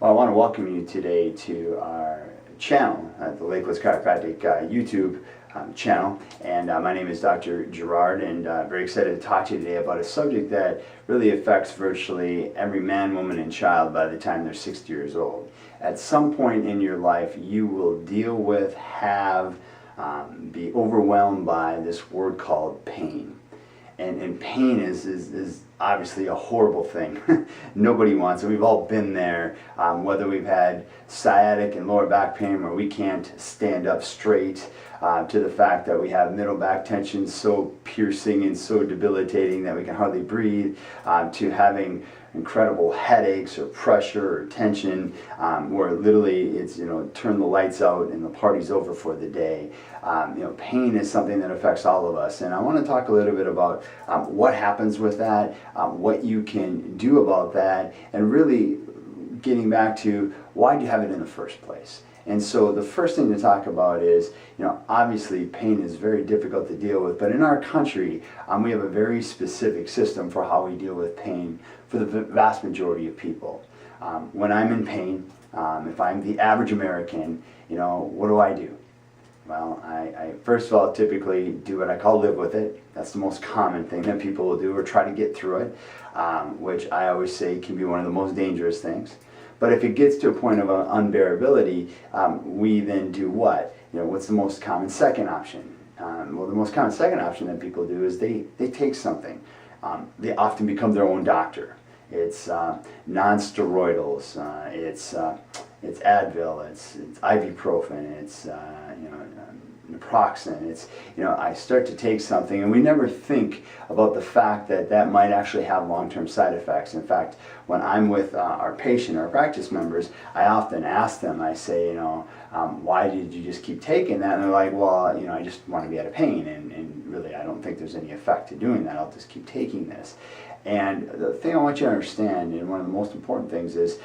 Well, I want to welcome you today to our channel, the Lakewoods Chiropractic YouTube channel. And my name is Dr. Gerard, and very excited to talk to you today about a subject that really affects virtually every man, woman, and child by the time they're 60 years old. At some point in your life, you will deal with, be overwhelmed by this word called pain. And pain is obviously a horrible thing. Nobody wants it. We've all been there, whether we've had sciatic and lower back pain where we can't stand up straight, to the fact that we have middle back tension so piercing and so debilitating that we can hardly breathe, to having incredible headaches or pressure or tension, where literally it's, turn the lights out and the party's over for the day. Pain is something that affects all of us, and I want to talk a little bit about what happens with that, what you can do about that, and really getting back to why do you have it in the first place. And so the first thing to talk about is, obviously pain is very difficult to deal with, but in our country, we have a very specific system for how we deal with pain for the vast majority of people. When I'm in pain, if I'm the average American, what do? Well, I first of all typically do what I call live with it. That's the most common thing that people will do, or try to get through it, which I always say can be one of the most dangerous things. But if it gets to a point of unbearability, we then do what? What's the most common second option? Well, the most common second option that people do is they take something. They often become their own doctor. It's non-steroidals, it's Advil, it's ibuprofen, it's naproxen. It's, I start to take something, and we never think about the fact that that might actually have long-term side effects. In fact, when I'm with our patient, our practice members, I often ask them, I say, why did you just keep taking that? And they're like, well, I just want to be out of pain, and really I don't think there's any effect to doing that. I'll just keep taking this. And the thing I want you to understand, and one of the most important things is,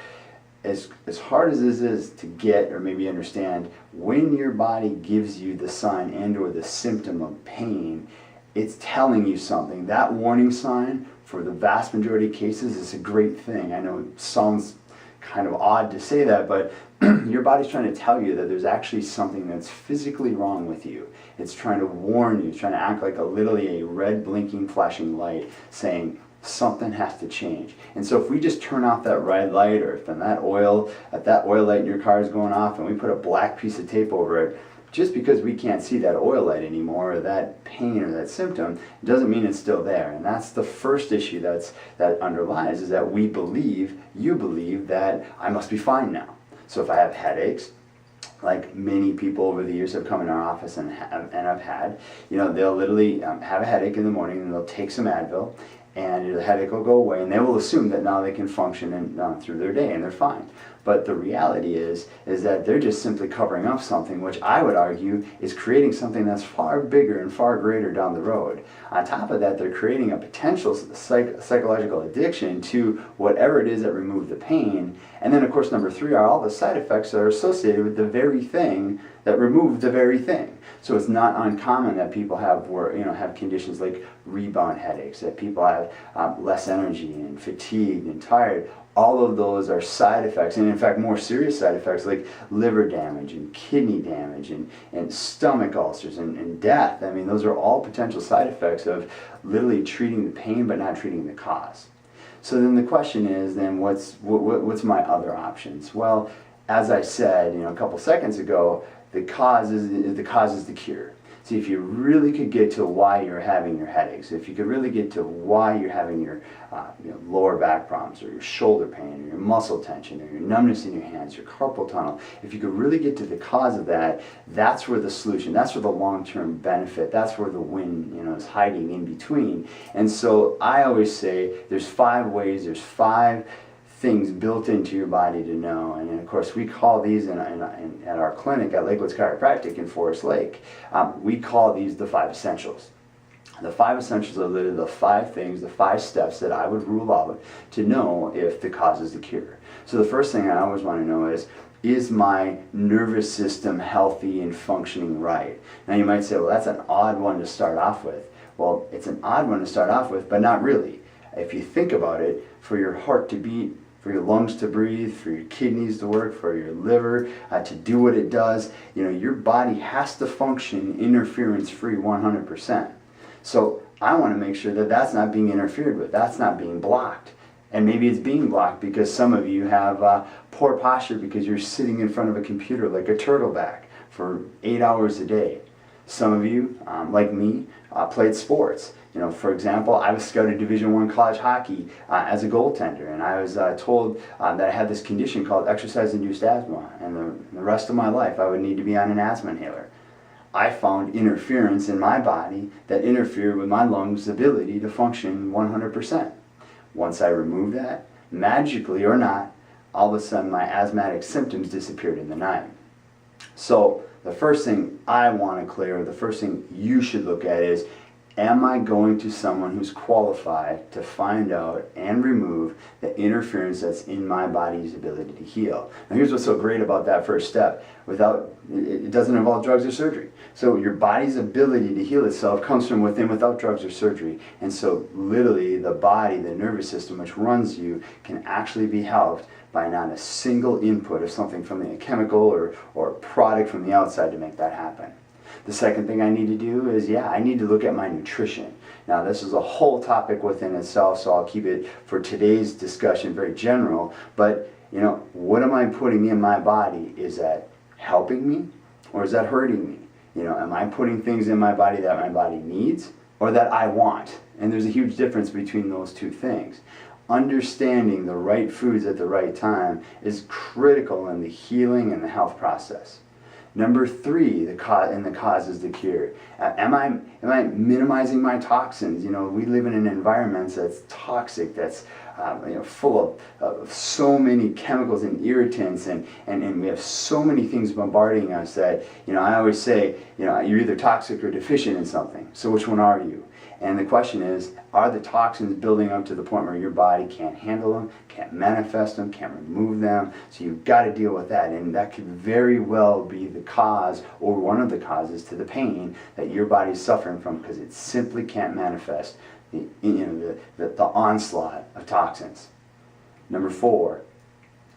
as hard as this is to get or maybe understand, when your body gives you the sign and or the symptom of pain, it's telling you something. That warning sign, for the vast majority of cases, is a great thing. I know it sounds kind of odd to say that, but your body's trying to tell you that there's actually something that's physically wrong with you. It's trying to warn you. It's trying to act like literally a red blinking flashing light saying, something has to change. And so if we just turn off that red light, or if that oil light in your car is going off, and we put a black piece of tape over it, just because we can't see that oil light anymore, or that pain or that symptom, doesn't mean it's still there. And that's the first issue that underlies, is that you believe that I must be fine now. So if I have headaches, like many people over the years have come in our office and I've had, they'll literally have a headache in the morning, and they'll take some Advil, and the headache will go away, and they will assume that now they can function through their day and they're fine. But the reality is that they're just simply covering up something, which I would argue is creating something that's far bigger and far greater down the road. On top of that, they're creating a potential psychological addiction to whatever it is that removed the pain. And then, of course, number 3 are all the side effects that are associated with the very thing that removed the very thing. So it's not uncommon that people have conditions like rebound headaches, that people have less energy and fatigued and tired. All of those are side effects, and in fact more serious side effects like liver damage and kidney damage and stomach ulcers and death. I mean, those are all potential side effects of literally treating the pain but not treating the cause. So then the question is, then what's my other options? Well, as I said a couple seconds ago, the cause is the cure. See, if you really could get to why you're having your headaches, if you could really get to why you're having your lower back problems, or your shoulder pain, or your muscle tension, or your numbness in your hands, your carpal tunnel, if you could really get to the cause of that, that's where the solution, that's where the long-term benefit, that's where the win is hiding in between. And so I always say there's 5 ways, there's 5 things built into your body to know. And of course we call these at our clinic at Lakewoods Chiropractic in Forest Lake, we call these the 5 essentials. The 5 essentials are literally the 5 things, the 5 steps that I would rule out to know if the cause is the cure. So the first thing I always want to know is my nervous system healthy and functioning right? Now you might say, well, that's an odd one to start off with. Well, it's an odd one to start off with, but not really. If you think about it, for your heart to beat, for your lungs to breathe, for your kidneys to work, for your liver to do what it does. You know, your body has to function interference-free 100%. So I want to make sure that that's not being interfered with, that's not being blocked. And maybe it's being blocked because some of you have poor posture because you're sitting in front of a computer like a turtleback for 8 hours a day. Some of you, like me, played sports. You know, for example, I was scouted Division I college hockey as a goaltender, and I was told that I had this condition called exercise-induced asthma, and the rest of my life I would need to be on an asthma inhaler. I found interference in my body that interfered with my lungs' ability to function 100%. Once I removed that, magically or not, all of a sudden my asthmatic symptoms disappeared in the night. So the first thing I want to clear, the first thing you should look at is, am I going to someone who's qualified to find out and remove the interference that's in my body's ability to heal? Now here's what's so great about that first step. It doesn't involve drugs or surgery. So your body's ability to heal itself comes from within without drugs or surgery. And so literally the body, the nervous system which runs you, can actually be helped by not a single input of something from a chemical or product from the outside to make that happen. The second thing I need to do is, I need to look at my nutrition. Now this is a whole topic within itself, so I'll keep it for today's discussion very general, but you know, what am I putting in my body? Is that helping me or is that hurting me? You know, am I putting things in my body that my body needs or that I want? And there's a huge difference between those two things. Understanding the right foods at the right time is critical in the healing and the health process. Number 3, the cause is the cure. Am I minimizing my toxins? You know, we live in an environment that's toxic, that's full of so many chemicals and irritants, and we have so many things bombarding us that, you know, I always say, you know, you're either toxic or deficient in something. So which one are you? And the question is, are the toxins building up to the point where your body can't handle them, can't manifest them, can't remove them? So you've got to deal with that, and that could very well be the cause or one of the causes to the pain that your body's suffering from, because it simply can't manifest the onslaught of toxins. Number 4,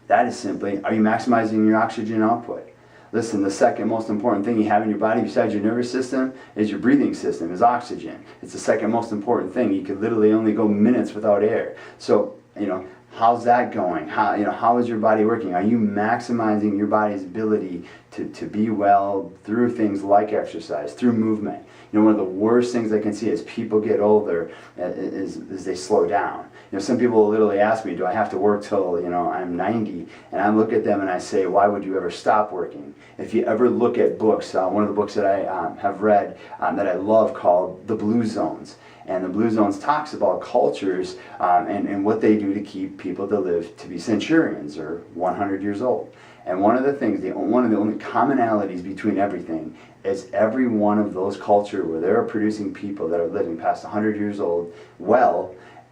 that is simply, are you maximizing your oxygen output? Listen, the second most important thing you have in your body besides your nervous system is your breathing system, is oxygen. It's the second most important thing. You could literally only go minutes without air. So, you know, how's that going? How is your body working? Are you maximizing your body's ability to be well through things like exercise, through movement? You know, one of the worst things I can see as people get older is they slow down. You know, some people literally ask me, do I have to work till, you know, I'm 90? And I look at them and I say, why would you ever stop working? If you ever look at books, one of the books that I have read that I love called The Blue Zones. And the Blue Zones talks about cultures and what they do to keep people to live to be centurions or 100 years old. And one of the things, one of the only commonalities between everything is every one of those cultures where they're producing people that are living past 100 years old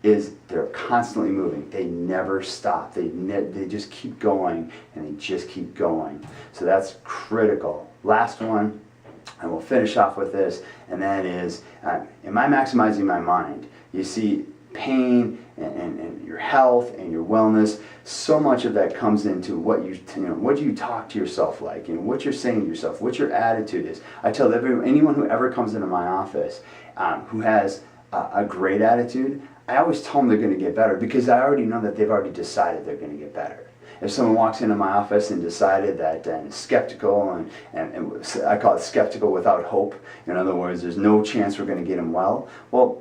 is they're constantly moving. They never stop. They just keep going, and they just keep going. So that's critical. Last one, and we'll finish off with this, and that is, am I maximizing my mind? You see, pain and your health and your wellness, so much of that comes into what what do you talk to yourself like, what you're saying to yourself, what your attitude is. I tell anyone who ever comes into my office who has a great attitude, I always tell them they're going to get better, because I already know that they've already decided they're going to get better. If someone walks into my office and decided that and is skeptical, and I call it skeptical without hope, in other words, there's no chance we're going to get them well,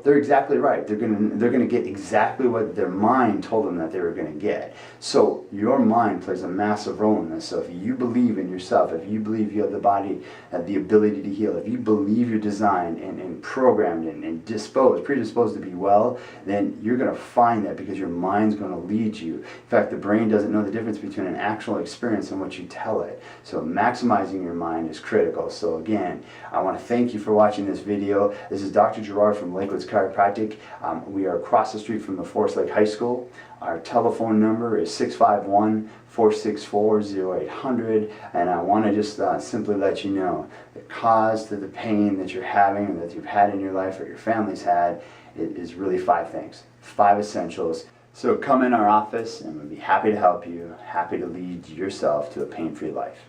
they're exactly right. They're going to get exactly what their mind told them that they were going to get. So your mind plays a massive role in this. So if you believe in yourself, if you believe you have the body, the ability to heal, if you believe you're designed and programmed and predisposed to be well, then you're going to find that, because your mind's going to lead you. In fact, the brain doesn't know the difference between an actual experience and what you tell it. So maximizing your mind is critical. So again, I want to thank you for watching this video. This is Dr. Gerard from Lakewoods Chiropractic. We are across the street from the Forest Lake High School. Our telephone number is 651-464-0800, and I want to just simply let you know the cause to the pain that you're having, and that you've had in your life or your family's had, is really 5 things, 5 essentials So come in our office and we'll be happy to help you, happy to lead yourself to a pain-free life.